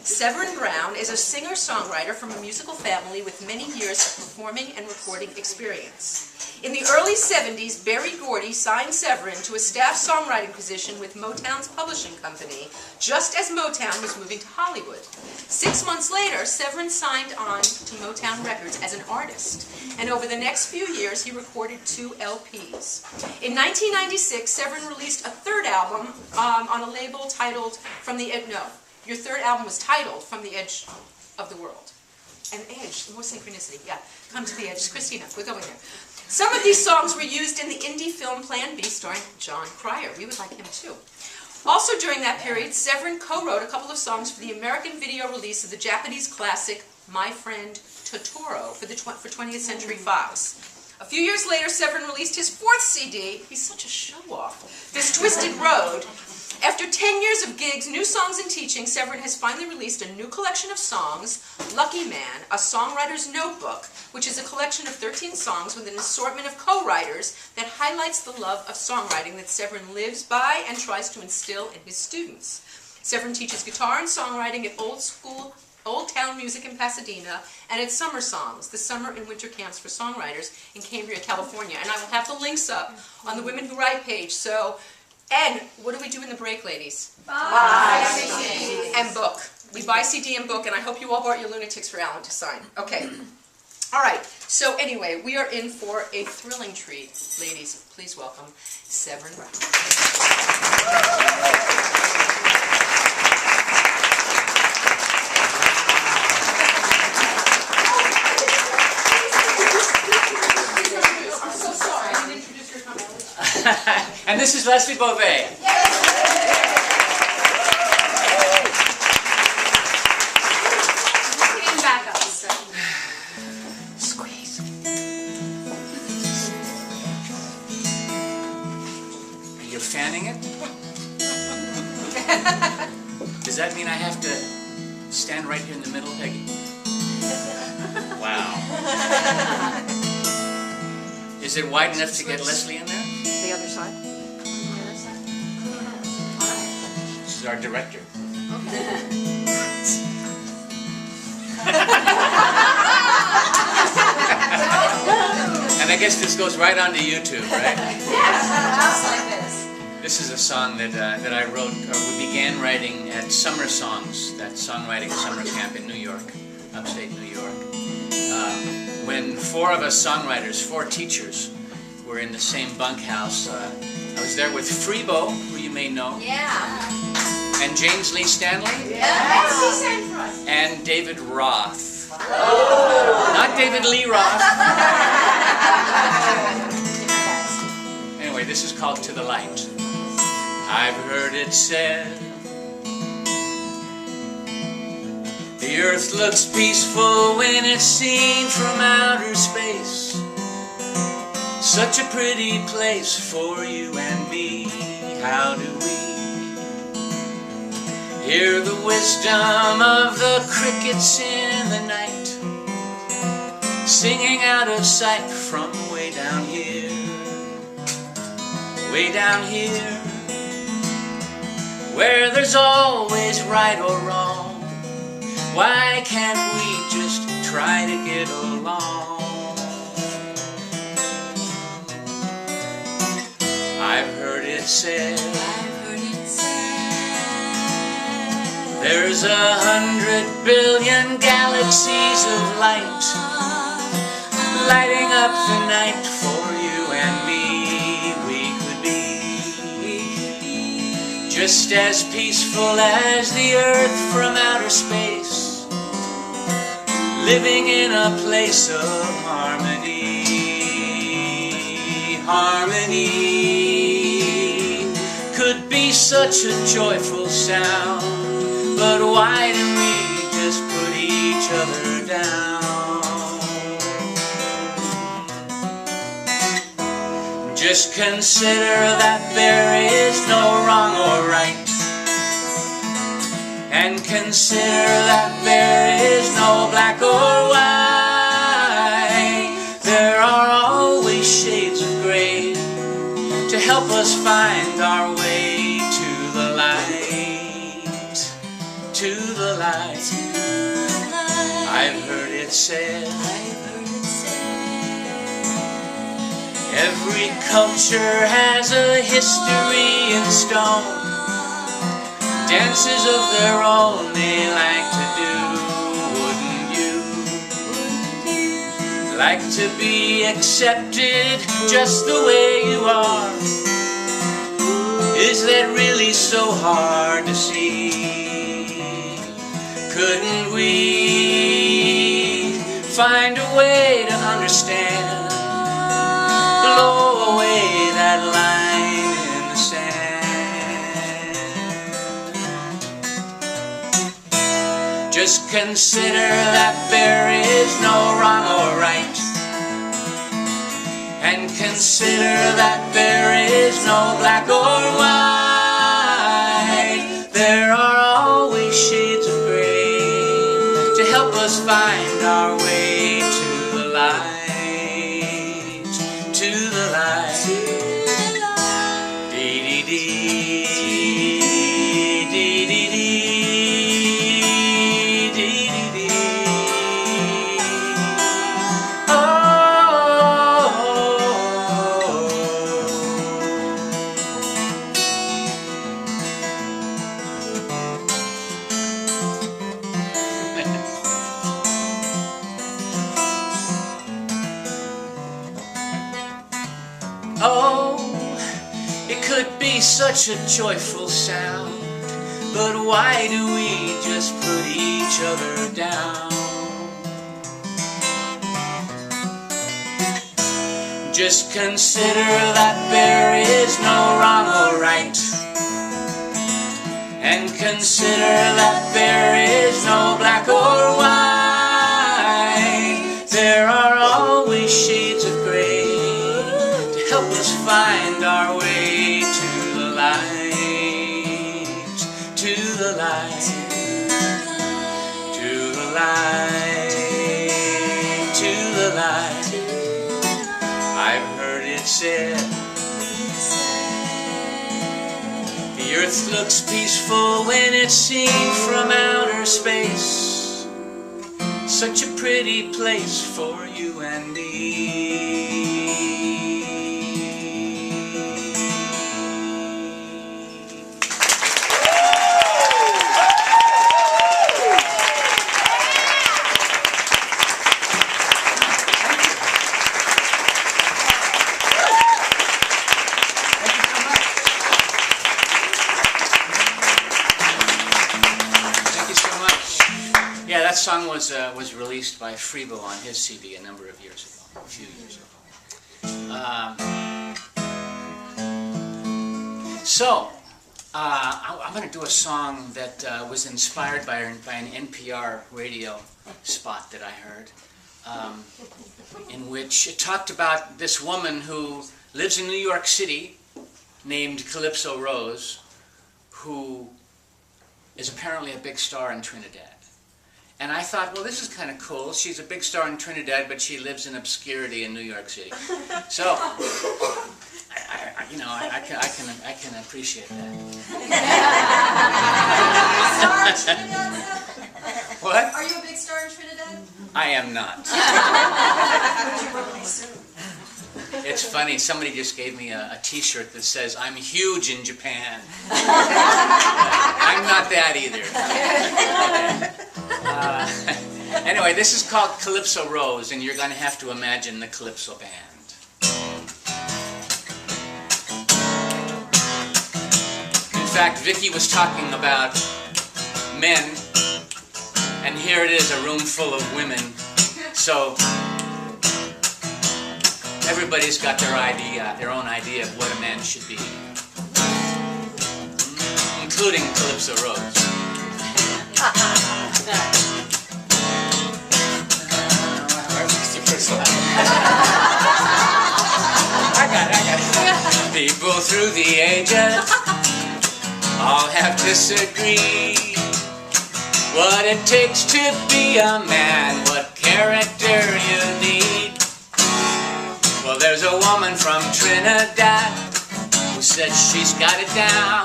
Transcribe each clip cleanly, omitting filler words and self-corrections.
Severin Brown is a singer-songwriter from a musical family with many years of performing and recording experience. In the early 70s, Berry Gordy signed Severin to a staff songwriting position with Motown's publishing company, just as Motown was moving to Hollywood. 6 months later, Severin signed on to Motown Records as an artist, and over the next few years, he recorded 2 LPs. In 1996, Severin released a third album on a label titled From the Edge. No, your third album was titled From the Edge of the World. An edge, more synchronicity, yeah. Come to the edge. Christina, we're going there. Some of these songs were used in the indie film Plan B starring John Cryer. We would like him too. Also during that period, Severin co-wrote a couple of songs for the American video release of the Japanese classic My Friend Totoro for 20th Century Fox. A few years later, Severin released his 4th CD. He's such a show-off. This Twisted Road. After 10 years of gigs, new songs, and teaching, Severin has finally released a new collection of songs, Lucky Man, a songwriter's notebook, which is a collection of 13 songs with an assortment of co-writers that highlights the love of songwriting that Severin lives by and tries to instill in his students. Severin teaches guitar and songwriting at Old Town Music in Pasadena, and at Summer Songs, the summer and winter camps for songwriters in Cambria, California. And I will have the links up on the Women Who Write page. And what do we do in the break, ladies? Buy CD. And book. We buy CD and book, and I hope you all brought your Lunatics for Alan to sign. Okay. All right. So anyway, we are in for a thrilling treat. Ladies, please welcome Severin Brown. And this is Leslie Beauvais. Stand back up. Squeeze. Are you fanning it? Does that mean I have to stand right here in the middle, Peggy? Wow. Is it wide enough to get Leslie in there? The other side. This is our director. And I guess this goes right onto YouTube, right? Just like this. This is a song that I wrote, or we began writing at Summer Songs, that songwriting summer camp in New York, upstate New York. When 4 of us songwriters, 4 teachers, were in the same bunkhouse. I was there with Freebo, who you may know. Yeah. And James Lee Stanley. Yes, he sang for us. And David Roth. Oh. Not David Lee Roth. Anyway, this is called To the Light. I've heard it said the earth looks peaceful when it's seen from outer space. Such a pretty place for you and me. How do we hear the wisdom of the crickets in the night, singing out of sight from way down here, way down here, where there's always right or wrong? Why can't we just try to get along? I've heard it said there's 100 billion galaxies of light lighting up the night for you and me. We could be just as peaceful as the earth from outer space, living in a place of harmony. Harmony could be such a joyful sound, but why do we just put each other down? Just consider that there is no wrong or right, and consider that there is no black or white. There are always shades of gray to help us find our way to the light, to the light. light. I've heard it said, every culture has a history in stone, dances of their own they like to do. Wouldn't you like to be accepted just the way you are? Is that really so hard to see? Couldn't we find a way to understand? Blow away that line in the sand. Just consider that there is no wrong or right, and consider that there is no black or white. There are always shades of gray to help us find our way to the light, to the light. Dee-dee-dee, dee-dee-dee, dee-dee-dee. Oh, it could be such a joyful sound, but why do we just put each other down? Just consider that there is no wrong or right, and consider that there is no black or white. There are always shades of gray to help us find our way to the light, to the light, to the light, to the light. I've heard it said, the earth looks peaceful when it's seen from outer space. Such a pretty place for you and me. Yeah, that song was released by Freebo on his CD a number of years ago, a few years ago. I'm going to do a song that was inspired by an NPR radio spot that I heard, in which it talked about this woman who lives in New York City named Calypso Rose, who is apparently a big star in Trinidad. And I thought, well, this is kind of cool. She's a big star in Trinidad, but she lives in obscurity in New York City. So, I can appreciate that. What? Are you a big star in Trinidad? I am not. It's funny, somebody just gave me a t-shirt that says, I'm huge in Japan. I'm not that either. Anyway, this is called Calypso Rose, and you're going to have to imagine the Calypso Band. In fact, Vicki was talking about men, and here it is, a room full of women. So everybody's got their own idea of what a man should be, including Calypso Rose. I got it. People through the ages all have disagreed what it takes to be a man, what character you need. Well, there's a woman from Trinidad who says she's got it down.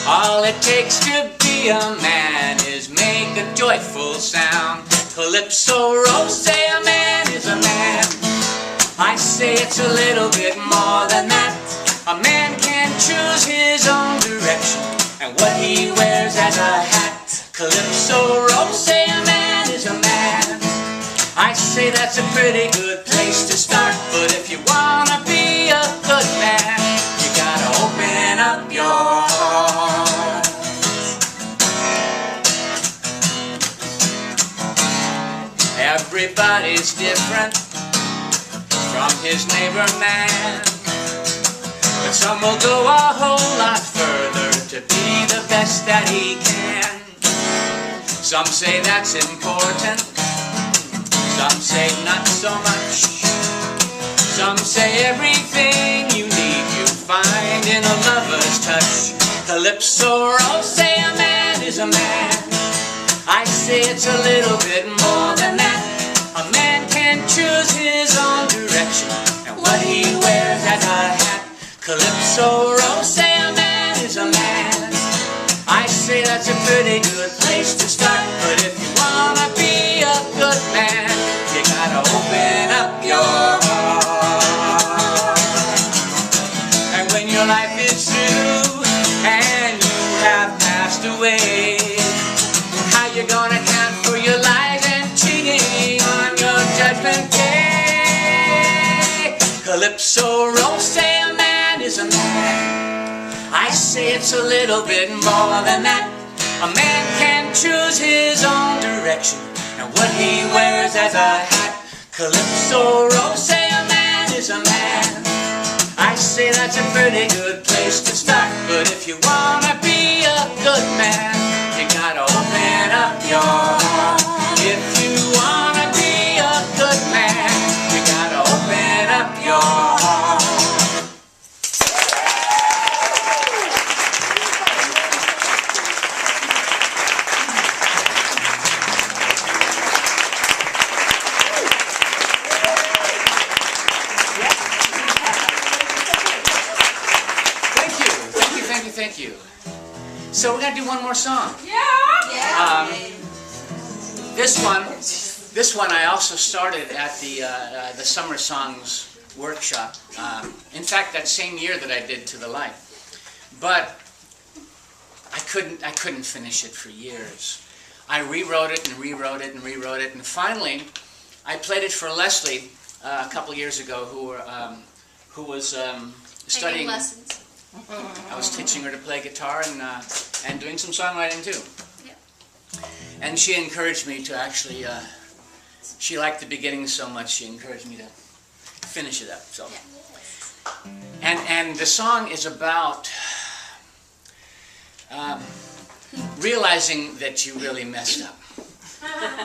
All it takes to be a man is make a joyful sound. Calypso Rose, say a man is a man. I say it's a little bit more than that. A man can choose his own direction and what he wears as a hat. Calypso Rose, say a man is a man. I say that's a pretty good place to start, but if you wanna be a good man, you gotta open up your heart. Everybody's different from his neighbor man, but some will go a whole lot further to be the best that he can. Some say that's important, some say not so much. Some say everything you need you find in a lover's touch. Calypso Rose, say a man is a man. I say it's a little bit more than that. A man can choose his own direction and what he wears as a hat. Calypso Rose, say a man is a man. I say that's a pretty good place to start, but if you wanna be a good man, you gotta open up your heart. And when your life is through and you have passed away, how you gonna count for your lies and cheating on your judgment day? Calypso Rose, say a man is a man. I say it's a little bit more than that. A man can choose his own direction and what he wears as a hat. Calypso Rose, say a man is a man. I say that's a pretty good place to start, but if you wanna be a good man, you gotta open up your heart. If you wanna be a good man, you gotta open up your heart. Thank you. So we're gonna do one more song. Yeah. This one I also started at the Summer Songs workshop. In fact, that same year that I did To the Light. But I couldn't finish it for years. I rewrote it and rewrote it and rewrote it, and finally I played it for Leslie a couple years ago, who was studying lessons. I was teaching her to play guitar and doing some songwriting too. Yep. And she encouraged me to actually, she liked the beginning so much, she encouraged me to finish it up. So, and the song is about realizing that you really messed up.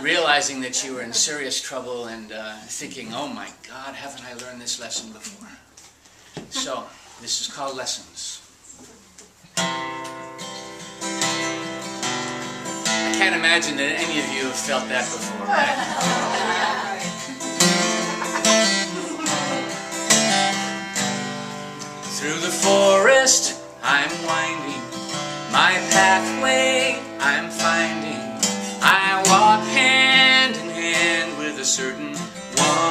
Realizing that you were in serious trouble and thinking, oh my God, haven't I learned this lesson before? So, this is called Lessons. I can't imagine that any of you have felt that before, right? Through the forest I'm winding, my pathway I'm finding. I walk hand in hand with a certain one.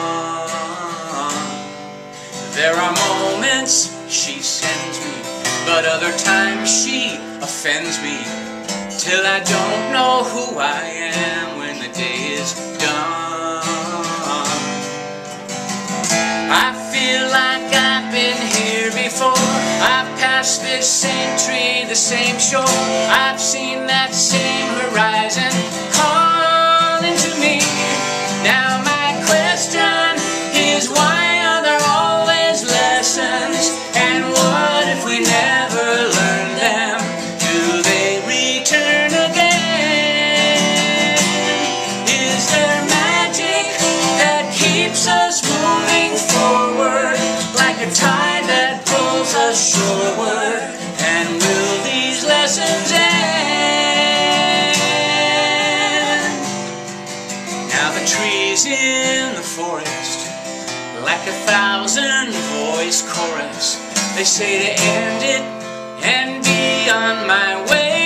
There are moments she sends me, but other times she offends me, till I don't know who I am when the day is done. I feel like I've been here before. I've passed this same tree, the same shore. I've seen that same horizon calling to me. Now my question is, why are there always lessons? And what if we never learn them? Do they return again? Is there magic that keeps us moving forward, like a tide that pulls us shoreward? And will these lessons end? Now the trees in the forest, like a thousand voice chorus, they say to end it and be on my way.